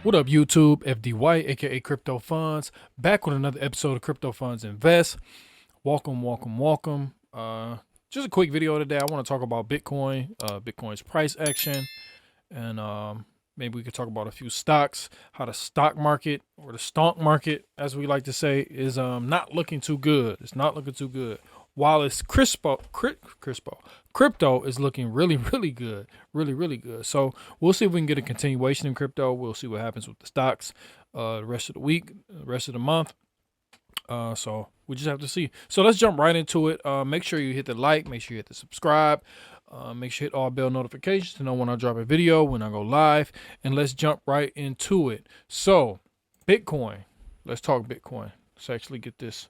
What up, YouTube? FD White, aka Crypto Funds, back with another episode of Crypto Funds Invest. Welcome, welcome, welcome. Just a quick video today. I want to talk about Bitcoin, Bitcoin's price action, and maybe we could talk about a few stocks. How the stock market, or the stonk market, as we like to say, is not looking too good. It's not looking too good. While it's crypto is looking really, really good, really good. So we'll see if we can get a continuation in crypto. We'll see what happens with the stocks, the rest of the week, the rest of the month. So we just have to see. So let's jump right into it. Make sure you hit the like, make sure you hit the subscribe, make sure you hit all bell notifications to know when I drop a video, when I go live, and let's jump right into it. So Bitcoin, let's talk Bitcoin. Let's actually get this.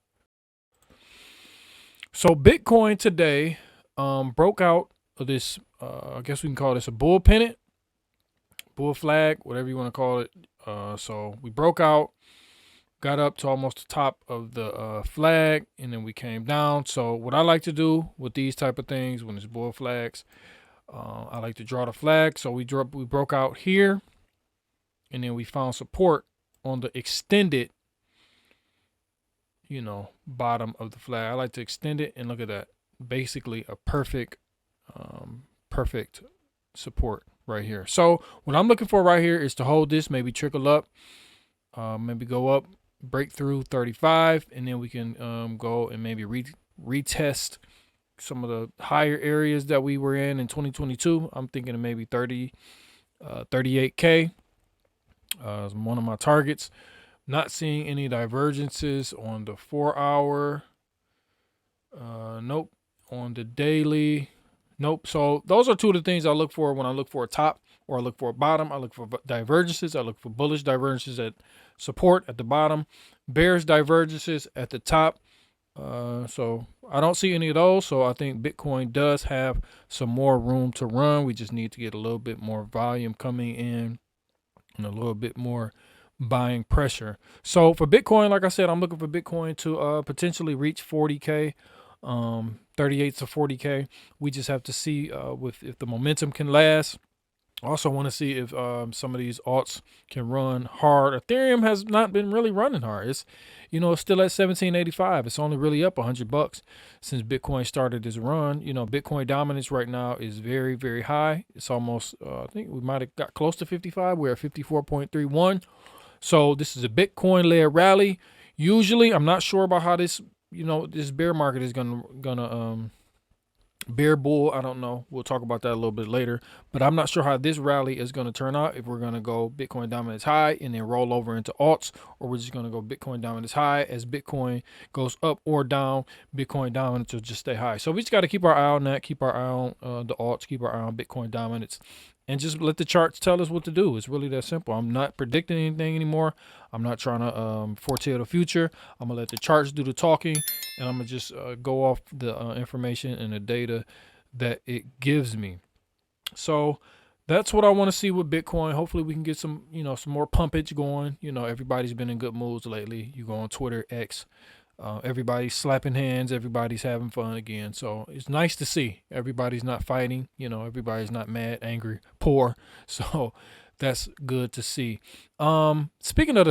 So Bitcoin today broke out of this, I guess we can call this a bull pennant, bull flag, whatever you want to call it. So we broke out, got up to almost the top of the flag, and then we came down. So what I like to do with these type of things, when it's bull flags, I like to draw the flag. So we broke out here, and then we found support on the extended, bottom of the flag. I like to extend it, and look at that. Basically a perfect support right here. So what I'm looking for right here is to hold this, maybe trickle up, maybe go up, break through 35, and then we can go and maybe retest some of the higher areas that we were in 2022. I'm thinking of maybe 38K as one of my targets. Not seeing any divergences on the 4-hour. Nope. On the daily, nope. So those are two of the things I look for when I look for a top or I look for a bottom. I look for divergences. I look for bullish divergences at support at the bottom, bearish divergences at the top. So I don't see any of those. So I think Bitcoin does have some more room to run. We just need to get a little bit more volume coming in and a little bit more buying pressure. So for Bitcoin, like I said, I'm looking for Bitcoin to potentially reach 40K. 38 to 40K. We just have to see if the momentum can last. Also want to see if some of these alts can run hard. Ethereum has not been really running hard. It's still at 1785. It's only really up $100 since Bitcoin started this run. Bitcoin dominance right now is very, very high. It's almost I think we might have got close to 55. We're at 54.31. So this is a Bitcoin led rally. Usually, I'm not sure about how this this bear market is gonna bear bull. I don't know. We'll talk about that a little bit later. But I'm not sure how this rally is gonna turn out. If we're gonna go Bitcoin dominance high and then roll over into alts, or we're just gonna go Bitcoin dominance high as Bitcoin goes up or down. Bitcoin dominance will just stay high. So we just got to keep our eye on that. Keep our eye on the alts. Keep our eye on Bitcoin dominance. And just let the charts tell us what to do. It's really that simple. I'm not predicting anything anymore. I'm not trying to foretell the future. I'm going to let the charts do the talking. And I'm going to just go off the information and the data that it gives me. So that's what I want to see with Bitcoin. Hopefully we can get some more pumpage going. Everybody's been in good moods lately. You go on Twitter, X. Everybody's slapping hands. Everybody's having fun again. So it's nice to see everybody's not fighting. Everybody's not mad, angry, poor. So that's good to see. Speaking of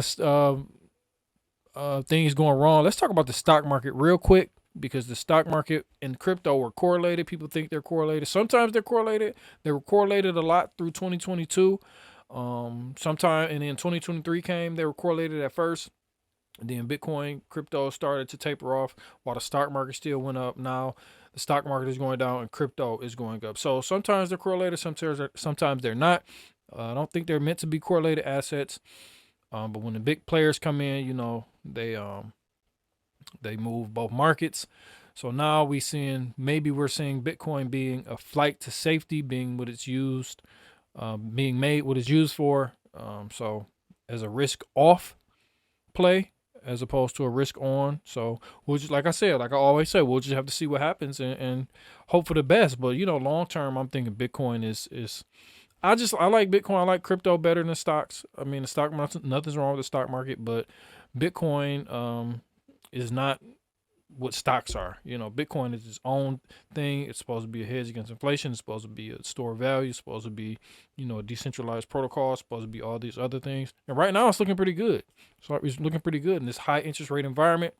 the things going wrong, let's talk about the stock market real quick, because the stock market and crypto are correlated. People think they're correlated. Sometimes they're correlated. They were correlated a lot through 2022. Sometime, and then 2023 came. They were correlated at first. And then Bitcoin, crypto started to taper off while the stock market still went up. Now the stock market is going down and crypto is going up. So sometimes they're correlated, sometimes they're not. I don't think they're meant to be correlated assets. But when the big players come in, they move both markets. So now we're seeing Bitcoin being a flight to safety, being what it's used, being made what it's used for. So as a risk off play, as opposed to a risk on. So we'll just, like I always say, we'll just have to see what happens and hope for the best. But long term, I'm thinking Bitcoin is I like Bitcoin. I like crypto better than stocks. I mean, the stock market, nothing's wrong with the stock market, but Bitcoin is not what stocks are. You know, Bitcoin is its own thing. It's supposed to be a hedge against inflation. It's supposed to be a store of value. It's supposed to be, you know, a decentralized protocol. It's supposed to be all these other things. And right now it's looking pretty good. So it's looking pretty good in this high interest rate environment.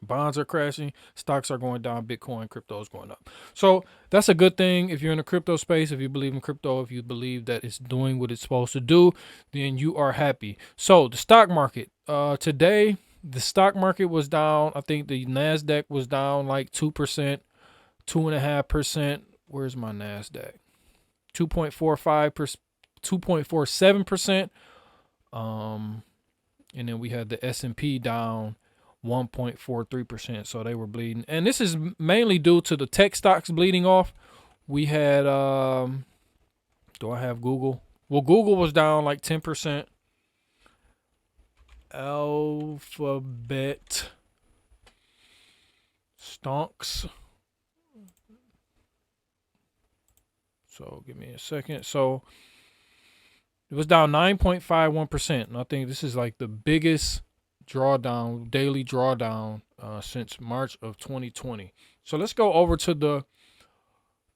Bonds are crashing, stocks are going down, Bitcoin, crypto is going up. So that's a good thing if you're in the crypto space. If you believe in crypto, if you believe that it's doing what it's supposed to do, then you are happy. So the stock market, today, the stock market was down. I think the NASDAQ was down like 2%, 2.5%. Where's my NASDAQ? 2.45%, 2.47%. And then we had the S&P down 1.43%. So they were bleeding. And this is mainly due to the tech stocks bleeding off. We had, do I have Google? Well, Google was down like 10%. Alphabet stonks. So give me a second. So it was down 9.51%. And I think this is like the biggest drawdown, daily drawdown since March of 2020. So let's go over to the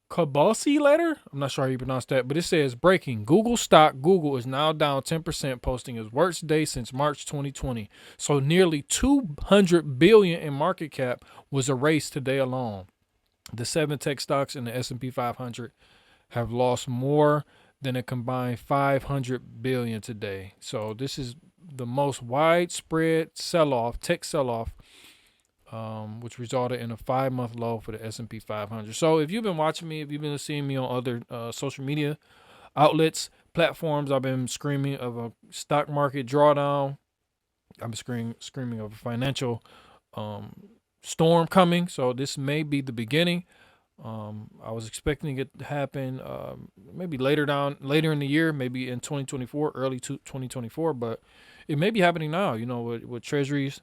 Kabasi letter. I'm not sure how you pronounce that, but it says breaking. Google stock. Google is now down 10%, posting its worst day since March 2020. So nearly 200 billion in market cap was erased today alone. The 7 tech stocks in the S&P 500 have lost more than a combined 500 billion today. So this is the most widespread sell-off, tech sell-off, which resulted in a 5-month low for the S&P 500. So if you've been watching me, if you've been seeing me on other social media outlets, platforms, I've been screaming of a stock market drawdown. I've been screaming of a financial storm coming. So this may be the beginning. I was expecting it to happen maybe later in the year, maybe in 2024, early 2024, but it may be happening now, you know, with treasuries,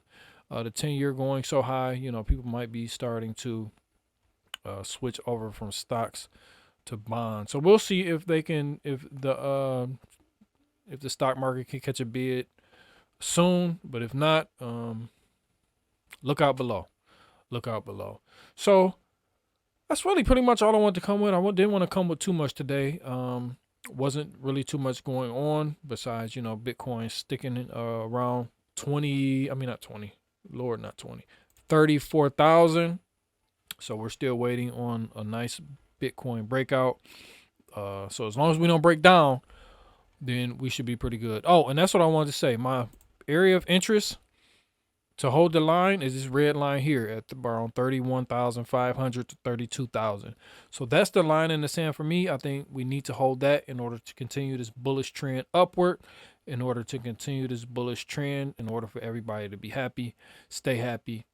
the 10-year going so high, you know, people might be starting to switch over from stocks to bonds. So we'll see if they can, if the stock market can catch a bid soon, but if not, look out below. So that's really pretty much all I wanted to come with. I didn't want to come with too much today. Wasn't really too much going on besides, you know, Bitcoin sticking around 34,000. So we're still waiting on a nice Bitcoin breakout. So as long as we don't break down, then we should be pretty good. Oh, and that's what I wanted to say. My area of interest to hold the line is this red line here at around 31,500 to 32,000. So that's the line in the sand for me. I think we need to hold that in order to continue this bullish trend upward, in order to continue this bullish trend, in order for everybody to be happy, stay happy.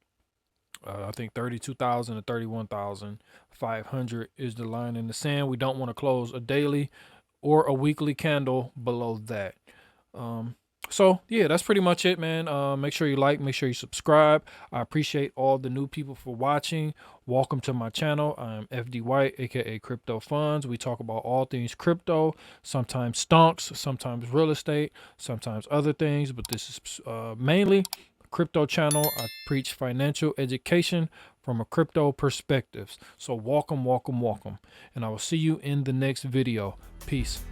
I think 32,000 to 31,500 is the line in the sand. We don't want to close a daily or a weekly candle below that. So yeah, that's pretty much it, man. Make sure you like, make sure you subscribe. I appreciate all the new people for watching. Welcome to my channel. I'm FD White, aka Crypto Funds. We talk about all things crypto, sometimes stonks, sometimes real estate, sometimes other things, but this is mainly crypto channel. I preach financial education from a crypto perspective. So welcome. And I will see you in the next video. Peace.